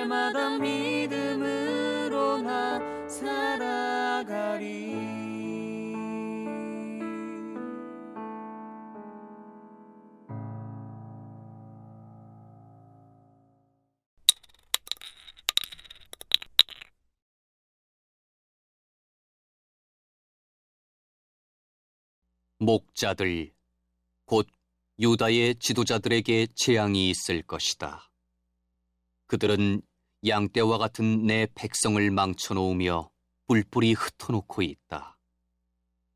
날마다 믿음으로 나 살아가리. 목자들, 곧 유다의 지도자들에게 재앙이 있을 것이다. 그들은 양떼와 같은 내 백성을 망쳐놓으며 뿔뿔이 흩어놓고 있다.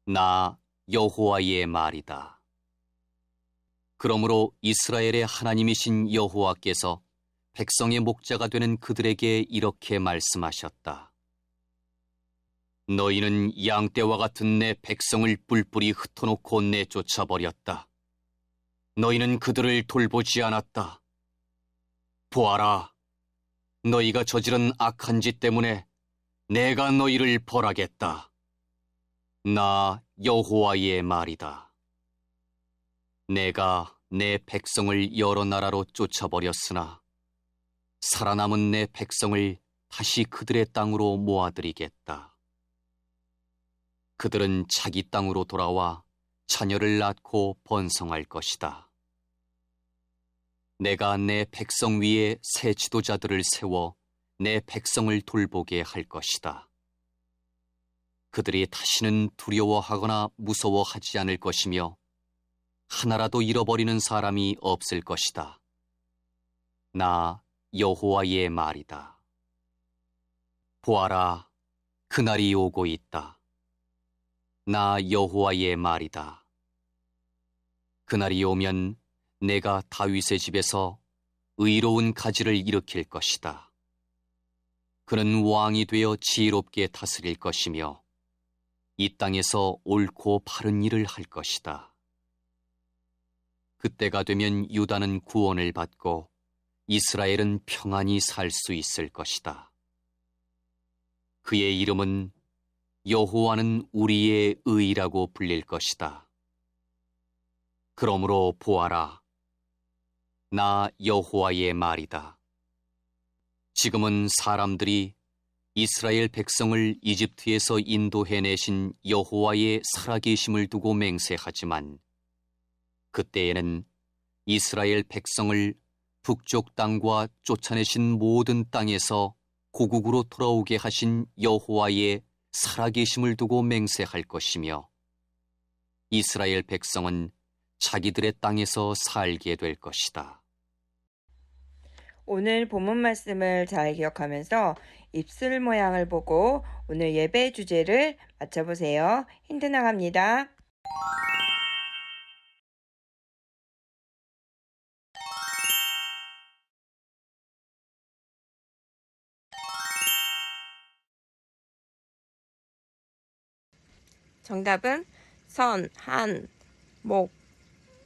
나 여호와의 말이다. 그러므로 이스라엘의 하나님이신 여호와께서 백성의 목자가 되는 그들에게 이렇게 말씀하셨다. 너희는 양떼와 같은 내 백성을 뿔뿔이 흩어놓고 내쫓아버렸다. 너희는 그들을 돌보지 않았다. 보아라, 너희가 저지른 악한 짓 때문에 내가 너희를 벌하겠다. 나 여호와의 말이다. 내가 내 백성을 여러 나라로 쫓아버렸으나 살아남은 내 백성을 다시 그들의 땅으로 모아들이겠다. 그들은 자기 땅으로 돌아와 자녀를 낳고 번성할 것이다. 내가 내 백성 위에 새 지도자들을 세워 내 백성을 돌보게 할 것이다. 그들이 다시는 두려워하거나 무서워하지 않을 것이며 하나라도 잃어버리는 사람이 없을 것이다. 나 여호와의 말이다. 보아라, 그날이 오고 있다. 나 여호와의 말이다. 그날이 오면 내가 다윗의 집에서 의로운 가지를 일으킬 것이다. 그는 왕이 되어 지혜롭게 다스릴 것이며 이 땅에서 옳고 바른 일을 할 것이다. 그때가 되면 유다는 구원을 받고 이스라엘은 평안히 살 수 있을 것이다. 그의 이름은 여호와는 우리의 의라고 불릴 것이다. 그러므로 보아라, 나 여호와의 말이다. 지금은 사람들이 이스라엘 백성을 이집트에서 인도해내신 여호와의 살아계심을 두고 맹세하지만 그때에는 이스라엘 백성을 북쪽 땅과 쫓아내신 모든 땅에서 고국으로 돌아오게 하신 여호와의 살아계심을 두고 맹세할 것이며 이스라엘 백성은 자기들의 땅에서 살게 될 것이다. 오늘 본문 말씀을 잘 기억하면서 입술 모양을 보고 오늘 예배 주제를 맞춰보세요. 힌트 나갑니다. 정답은 선, 한, 목,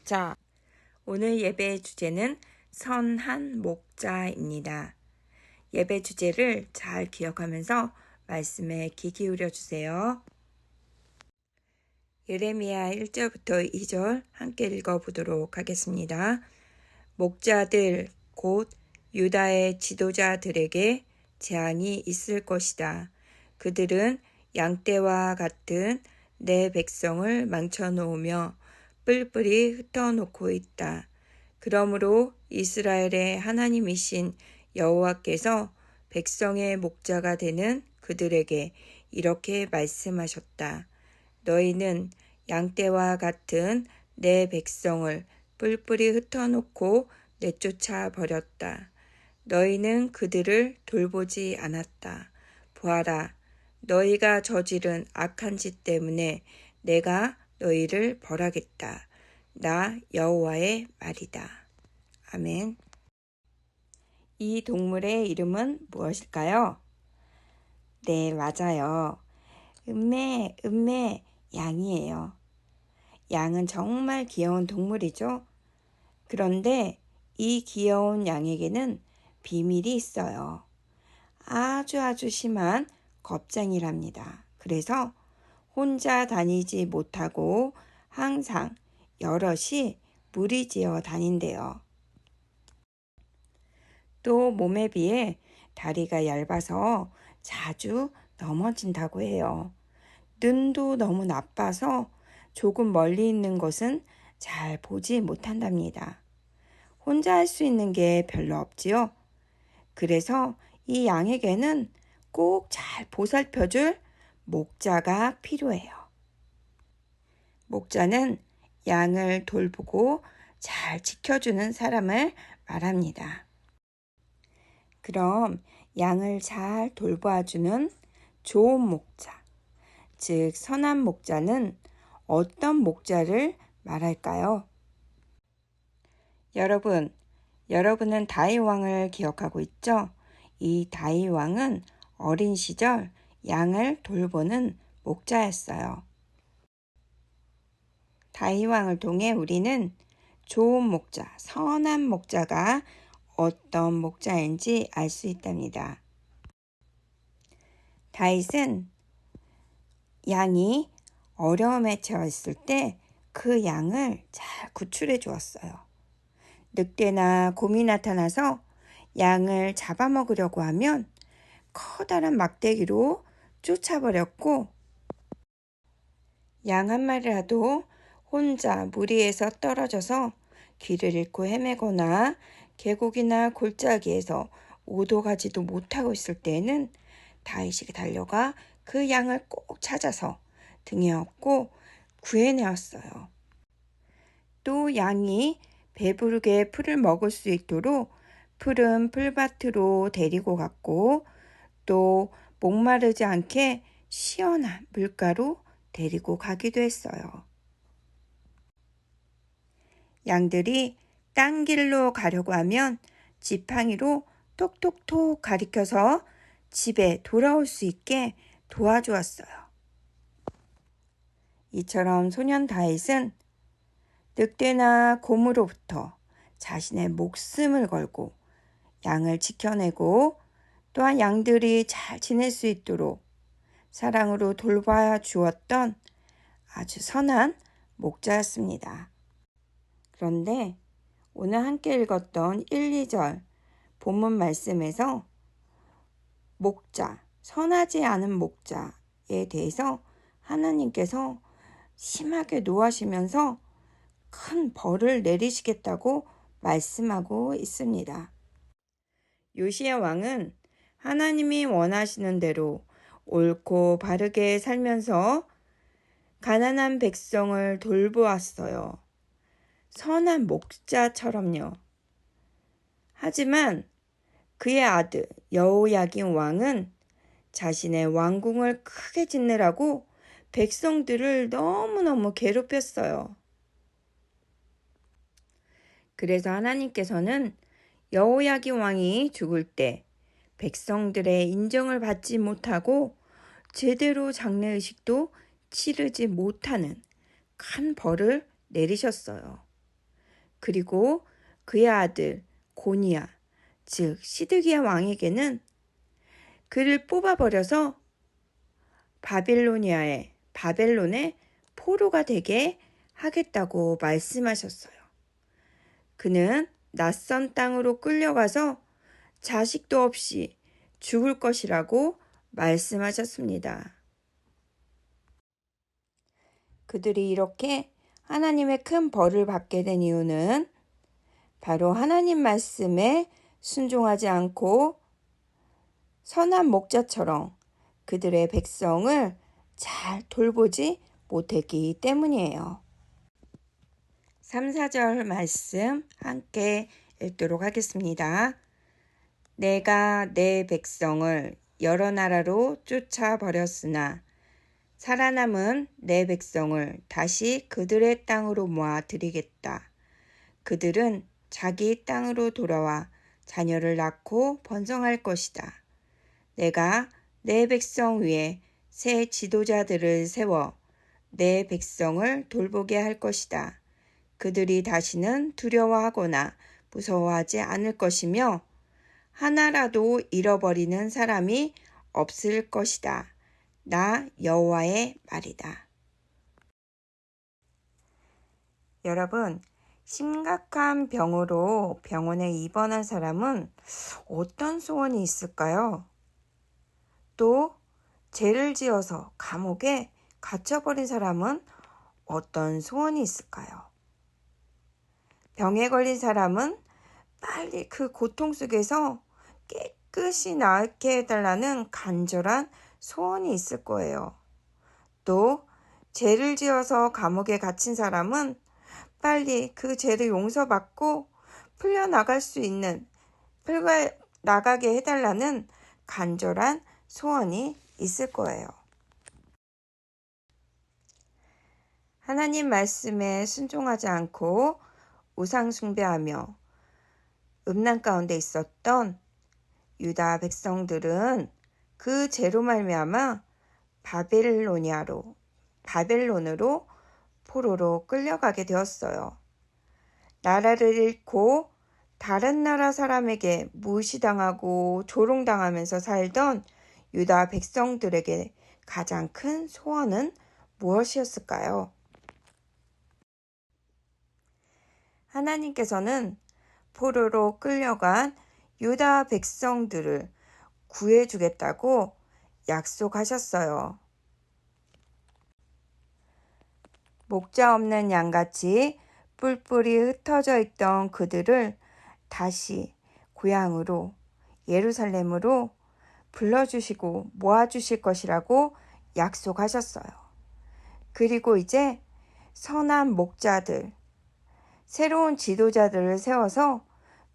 자. 오늘 예배의 주제는 선한 목자입니다. 예배 주제를 잘 기억하면서 말씀에 귀 기울여 주세요. 예레미야 1절부터 2절 함께 읽어보도록 하겠습니다. 목자들 곧 유다의 지도자들에게 재앙이 있을 것이다. 그들은 양떼와 같은 내 백성을 망쳐놓으며 뿔뿔이 흩어놓고 있다. 그러므로 이스라엘의 하나님이신 여호와께서 백성의 목자가 되는 그들에게 이렇게 말씀하셨다. 너희는 양떼와 같은 내 백성을 뿔뿔이 흩어놓고 내쫓아 버렸다. 너희는 그들을 돌보지 않았다. 보아라, 너희가 저지른 악한 짓 때문에 내가 너희를 벌하겠다. 나 여호와의 말이다. 아멘. 이 동물의 이름은 무엇일까요? 네, 맞아요. 음메, 양이에요. 양은 정말 귀여운 동물이죠. 그런데 이 귀여운 양에게는 비밀이 있어요. 아주 심한 겁쟁이랍니다. 그래서 혼자 다니지 못하고 항상 여럿이 무리지어 다닌대요. 또 몸에 비해 다리가 얇아서 자주 넘어진다고 해요. 눈도 너무 나빠서 조금 멀리 있는 것은 잘 보지 못한답니다. 혼자 할 수 있는 게 별로 없지요. 그래서 이 양에게는 꼭 잘 보살펴줄 목자가 필요해요. 목자는 양을 돌보고 잘 지켜주는 사람을 말합니다. 그럼 양을 잘 돌봐주는 좋은 목자, 즉 선한 목자는 어떤 목자를 말할까요? 여러분은 다윗 왕을 기억하고 있죠? 이 다윗 왕은 어린 시절 양을 돌보는 목자였어요. 다윗 왕을 통해 우리는 좋은 목자, 선한 목자가 어떤 목자인지 알 수 있답니다. 다윗은 양이 어려움에 처했을 때 그 양을 잘 구출해 주었어요. 늑대나 곰이 나타나서 양을 잡아먹으려고 하면 커다란 막대기로 쫓아버렸고, 양 한 마리라도 혼자 무리에서 떨어져서 길을 잃고 헤매거나 계곡이나 골짜기에서 오도 가지도 못하고 있을 때에는 다윗이 달려가 그 양을 꼭 찾아서 등에 업고 구해내었어요. 또 양이 배부르게 풀을 먹을 수 있도록 푸른 풀밭으로 데리고 갔고, 또 목마르지 않게 시원한 물가로 데리고 가기도 했어요. 양들이 딴 길로 가려고 하면 지팡이로 톡톡톡 가리켜서 집에 돌아올 수 있게 도와주었어요. 이처럼 소년 다윗은 늑대나 곰으로부터 자신의 목숨을 걸고 양을 지켜내고, 또한 양들이 잘 지낼 수 있도록 사랑으로 돌봐 주었던 아주 선한 목자였습니다. 그런데 오늘 함께 읽었던 1, 2절 본문 말씀에서 목자, 선하지 않은 목자에 대해서 하나님께서 심하게 노하시면서 큰 벌을 내리시겠다고 말씀하고 있습니다. 요시야 왕은 하나님이 원하시는 대로 옳고 바르게 살면서 가난한 백성을 돌보았어요. 선한 목자처럼요. 하지만 그의 아들 여호야긴 왕은 자신의 왕궁을 크게 짓느라고 백성들을 너무너무 괴롭혔어요. 그래서 하나님께서는 여호야긴 왕이 죽을 때 백성들의 인정을 받지 못하고 제대로 장례의식도 치르지 못하는 큰 벌을 내리셨어요. 그리고 그의 아들 고니야, 즉 시드기야 왕에게는 그를 뽑아버려서 바벨론의 포로가 되게 하겠다고 말씀하셨어요. 그는 낯선 땅으로 끌려가서 자식도 없이 죽을 것이라고 말씀하셨습니다. 그들이 이렇게 하나님의 큰 벌을 받게 된 이유는 바로 하나님 말씀에 순종하지 않고 선한 목자처럼 그들의 백성을 잘 돌보지 못했기 때문이에요. 3, 4절 말씀 함께 읽도록 하겠습니다. 내가 내 백성을 여러 나라로 쫓아버렸으나 살아남은 내 백성을 다시 그들의 땅으로 모아 드리겠다. 그들은 자기 땅으로 돌아와 자녀를 낳고 번성할 것이다. 내가 내 백성 위에 새 지도자들을 세워 내 백성을 돌보게 할 것이다. 그들이 다시는 두려워하거나 무서워하지 않을 것이며 하나라도 잃어버리는 사람이 없을 것이다. 나 여호와의 말이다. 여러분, 심각한 병으로 병원에 입원한 사람은 어떤 소원이 있을까요? 또 죄를 지어서 감옥에 갇혀버린 사람은 어떤 소원이 있을까요? 병에 걸린 사람은 빨리 그 고통 속에서 깨끗이 낫게 해달라는 간절한 소원이 있을 거예요. 또 죄를 지어서 감옥에 갇힌 사람은 빨리 그 죄를 용서받고 풀려나갈 수 있는, 풀려나가게 해달라는 간절한 소원이 있을 거예요. 하나님 말씀에 순종하지 않고 우상 숭배하며 음란 가운데 있었던 유다 백성들은 그 죄로 말미암아 바벨론으로 포로로 끌려가게 되었어요. 나라를 잃고 다른 나라 사람에게 무시당하고 조롱당하면서 살던 유다 백성들에게 가장 큰 소원은 무엇이었을까요? 하나님께서는 포로로 끌려간 유다 백성들을 구해주겠다고 약속하셨어요. 목자 없는 양같이 뿔뿔이 흩어져 있던 그들을 다시 고향으로 예루살렘으로 불러주시고 모아주실 것이라고 약속하셨어요. 그리고 이제 선한 목자들, 새로운 지도자들을 세워서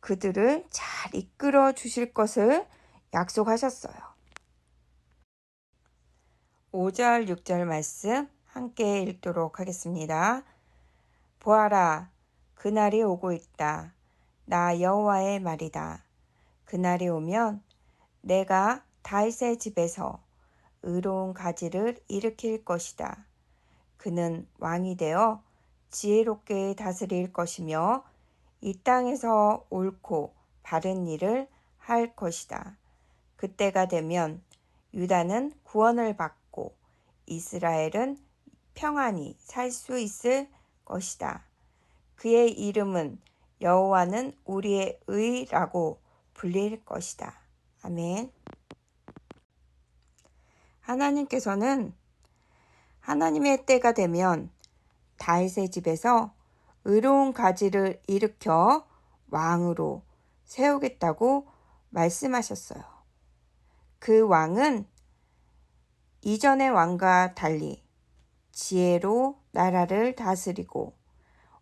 그들을 잘 이끌어 주실 것을 약속하셨어요. 5절, 6절 말씀 함께 읽도록 하겠습니다. 보아라, 그날이 오고 있다. 나 여호와의 말이다. 그날이 오면 내가 다윗의 집에서 의로운 가지를 일으킬 것이다. 그는 왕이 되어 지혜롭게 다스릴 것이며 이 땅에서 옳고 바른 일을 할 것이다. 그때가 되면 유다는 구원을 받고 이스라엘은 평안히 살 수 있을 것이다. 그의 이름은 여호와는 우리의 의라고 불릴 것이다. 아멘. 하나님께서는 하나님의 때가 되면 다윗의 집에서 의로운 가지를 일으켜 왕으로 세우겠다고 말씀하셨어요. 그 왕은 이전의 왕과 달리 지혜로 나라를 다스리고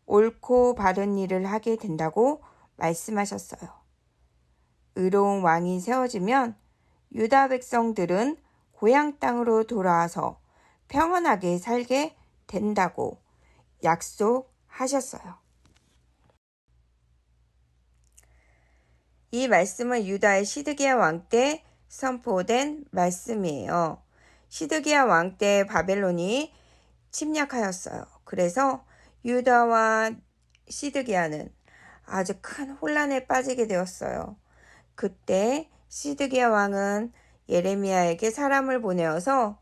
옳고 바른 일을 하게 된다고 말씀하셨어요. 의로운 왕이 세워지면 유다 백성들은 고향 땅으로 돌아와서 평안하게 살게 된다고 약속하셨어요. 이 말씀은 유다의 시드기야 왕 때 선포된 말씀이에요. 시드기야 왕 때 바벨론이 침략하였어요. 그래서 유다와 시드기야는 아주 큰 혼란에 빠지게 되었어요. 그때 시드기야 왕은 예레미야에게 사람을 보내어서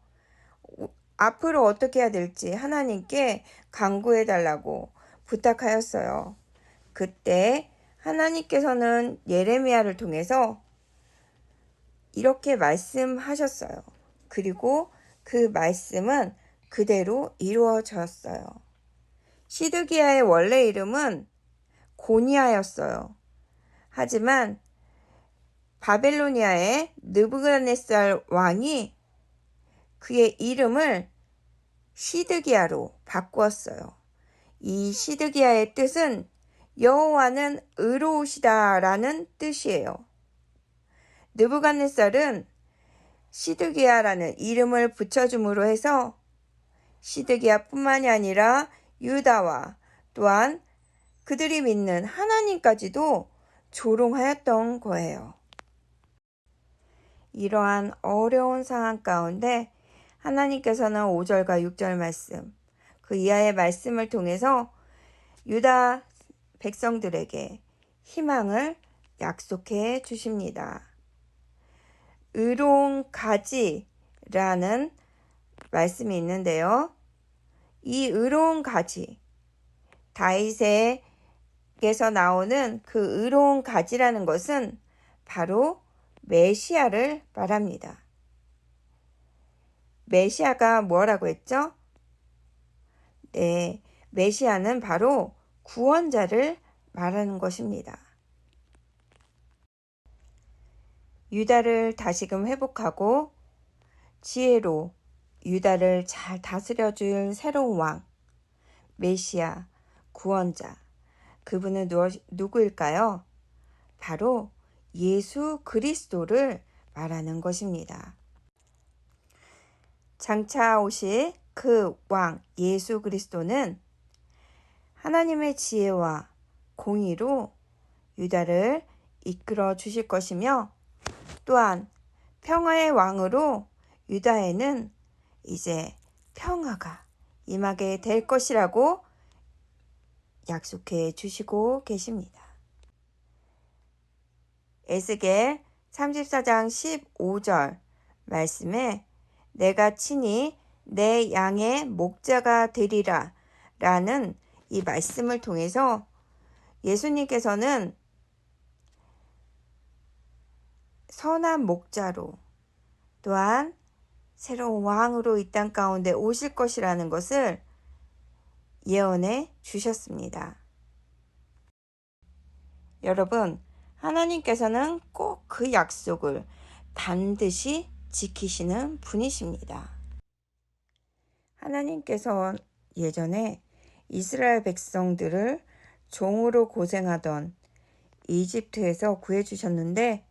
앞으로 어떻게 해야 될지 하나님께 간구해달라고 부탁하였어요. 그때 하나님께서는 예레미야를 통해서 이렇게 말씀하셨어요. 그리고 그 말씀은 그대로 이루어졌어요. 시드기야의 원래 이름은 고니아였어요. 하지만 바벨로니아의 느부갓네살 왕이 그의 이름을 시드기야로 바꾸었어요. 이 시드기야의 뜻은 여호와는 의로우시다라는 뜻이에요. 느부갓네살은 시드기야라는 이름을 붙여줌으로 해서 시드기야뿐만이 아니라 유다와 또한 그들이 믿는 하나님까지도 조롱하였던 거예요. 이러한 어려운 상황 가운데 하나님께서는 5절과 6절 말씀, 그 이하의 말씀을 통해서 유다 백성들에게 희망을 약속해 주십니다. 의로운 가지라는 말씀이 있는데요. 이 의로운 가지, 다윗의 에서 나오는 그 의로운 가지라는 것은 바로 메시아를 말합니다. 메시아가 뭐라고 했죠? 네, 메시아는 바로 구원자를 말하는 것입니다. 유다를 다시금 회복하고 지혜로 유다를 잘 다스려줄 새로운 왕, 메시아, 구원자, 그분은 누구일까요? 바로 예수 그리스도를 말하는 것입니다. 장차 오실 그 왕 예수 그리스도는 하나님의 지혜와 공의로 유다를 이끌어 주실 것이며 또한 평화의 왕으로 유다에는 이제 평화가 임하게 될 것이라고 약속해 주시고 계십니다. 에스겔 34장 15절 말씀에 내가 친히 내 양의 목자가 되리라 라는 이 말씀을 통해서 예수님께서는 선한 목자로 또한 새로운 왕으로 이 땅 가운데 오실 것이라는 것을 예언해 주셨습니다. 여러분, 하나님께서는 꼭 그 약속을 반드시 지키시는 분이십니다. 하나님께서 예전에 이스라엘 백성들을 종으로 고생하던 이집트에서 구해주셨는데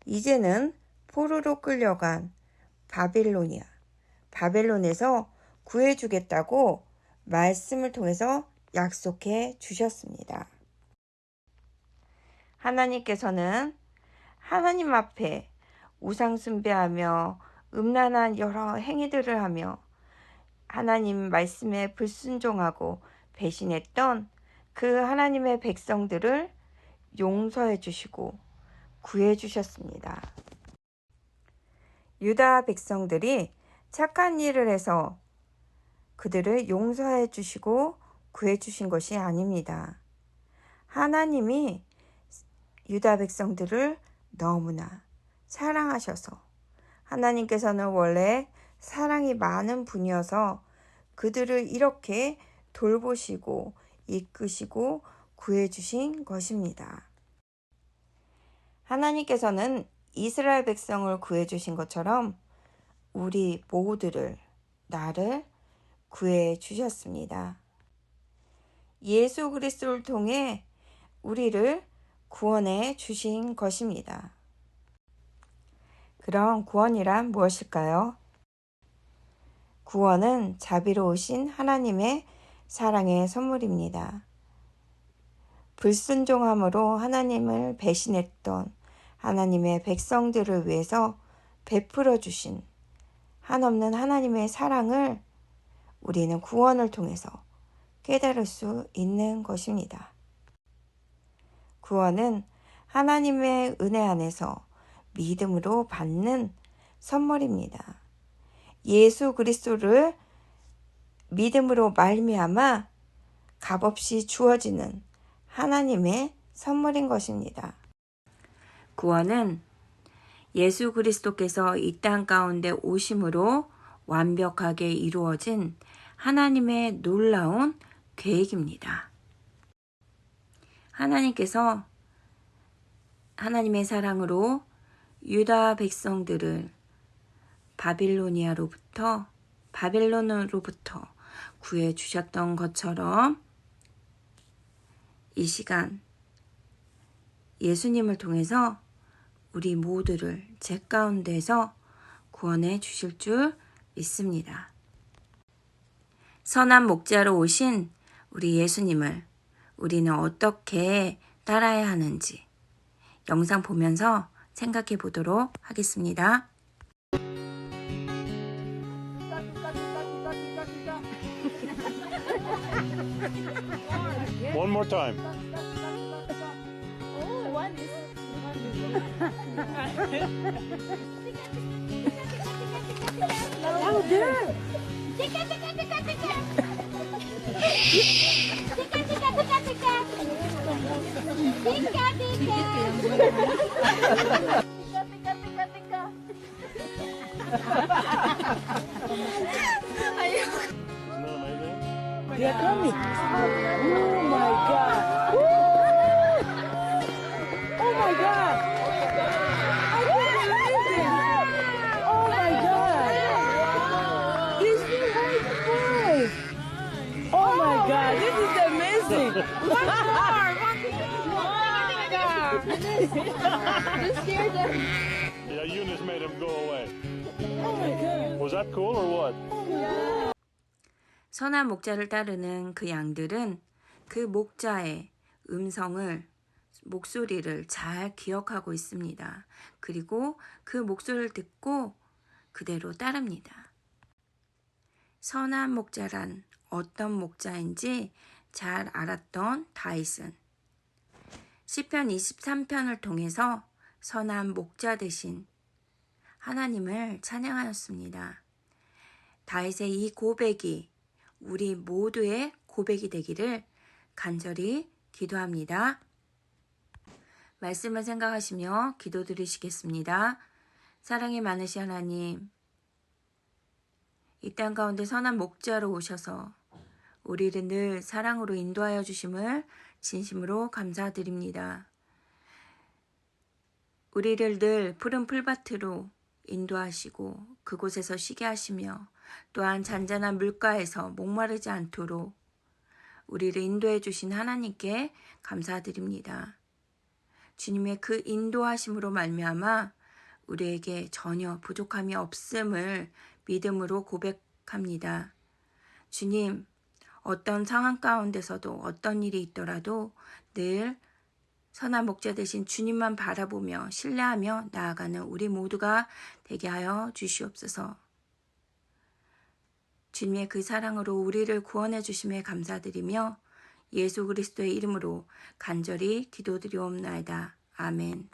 이제는 포로로 끌려간 바벨론에서 구해주겠다고 말씀을 통해서 약속해 주셨습니다. 하나님께서는 하나님 앞에 우상 숭배하며 음란한 여러 행위들을 하며 하나님 말씀에 불순종하고 배신했던 그 하나님의 백성들을 용서해 주시고 구해 주셨습니다. 유다 백성들이 착한 일을 해서 그들을 용서해 주시고 구해 주신 것이 아닙니다. 하나님이 유다 백성들을 너무나 사랑하셔서 하나님께서는 원래 사랑이 많은 분이어서 그들을 이렇게 돌보시고 이끄시고 구해주신 것입니다. 하나님께서는 이스라엘 백성을 구해주신 것처럼 우리 모두를, 나를 구해주셨습니다. 예수 그리스도를 통해 우리를 구원해 주신 것입니다. 그럼 구원이란 무엇일까요? 구원은 자비로우신 하나님의 사랑의 선물입니다. 불순종함으로 하나님을 배신했던 하나님의 백성들을 위해서 베풀어 주신 한없는 하나님의 사랑을 우리는 구원을 통해서 깨달을 수 있는 것입니다. 구원은 하나님의 은혜 안에서 믿음으로 받는 선물입니다. 예수 그리스도를 믿음으로 말미암아 값없이 주어지는 하나님의 선물인 것입니다. 구원은 예수 그리스도께서 이 땅 가운데 오심으로 완벽하게 이루어진 하나님의 놀라운 계획입니다. 하나님께서 하나님의 사랑으로 유다 백성들을 바벨론으로부터 구해 주셨던 것처럼 이 시간 예수님을 통해서 우리 모두를 죄 가운데서 구원해 주실 줄 믿습니다. 선한 목자로 오신 우리 예수님을 우리는 어떻게 따라야 하는지 영상 보면서 생각해 보도록 하겠습니다. One more time. Oh, one is louder. They are coming. Oh my God. Woo! Oh my God. I can't believe it. Oh my God. These two white boys. Oh my God. This is amazing. One more. Just scared them. Yeah, Eunice made him go away. Oh my God. Was that cool or what? 선한 목자를 따르는 그 양들은 그 목자의 목소리를 잘 기억하고 있습니다. 그리고 그 목소리를 듣고 그대로 따릅니다. 선한 목자란 어떤 목자인지 잘 알았던 다윗은 시편 23편을 통해서 선한 목자 되신 하나님을 찬양하였습니다. 다윗의 이 고백이 우리 모두의 고백이 되기를 간절히 기도합니다. 말씀을 생각하시며 기도드리시겠습니다. 사랑이 많으신 하나님, 이 땅 가운데 선한 목자로 오셔서 우리를 늘 사랑으로 인도하여 주심을 진심으로 감사드립니다. 우리를 늘 푸른 풀밭으로 인도하시고 그곳에서 쉬게 하시며 또한 잔잔한 물가에서 목마르지 않도록 우리를 인도해 주신 하나님께 감사드립니다. 주님의 그 인도하심으로 말미암아 우리에게 전혀 부족함이 없음을 믿음으로 고백합니다. 주님, 어떤 상황 가운데서도 어떤 일이 있더라도 늘 선한 목자 되신 주님만 바라보며 신뢰하며 나아가는 우리 모두가 되게 하여 주시옵소서. 주님의 그 사랑으로 우리를 구원해 주심에 감사드리며 예수 그리스도의 이름으로 간절히 기도드리옵나이다. 아멘.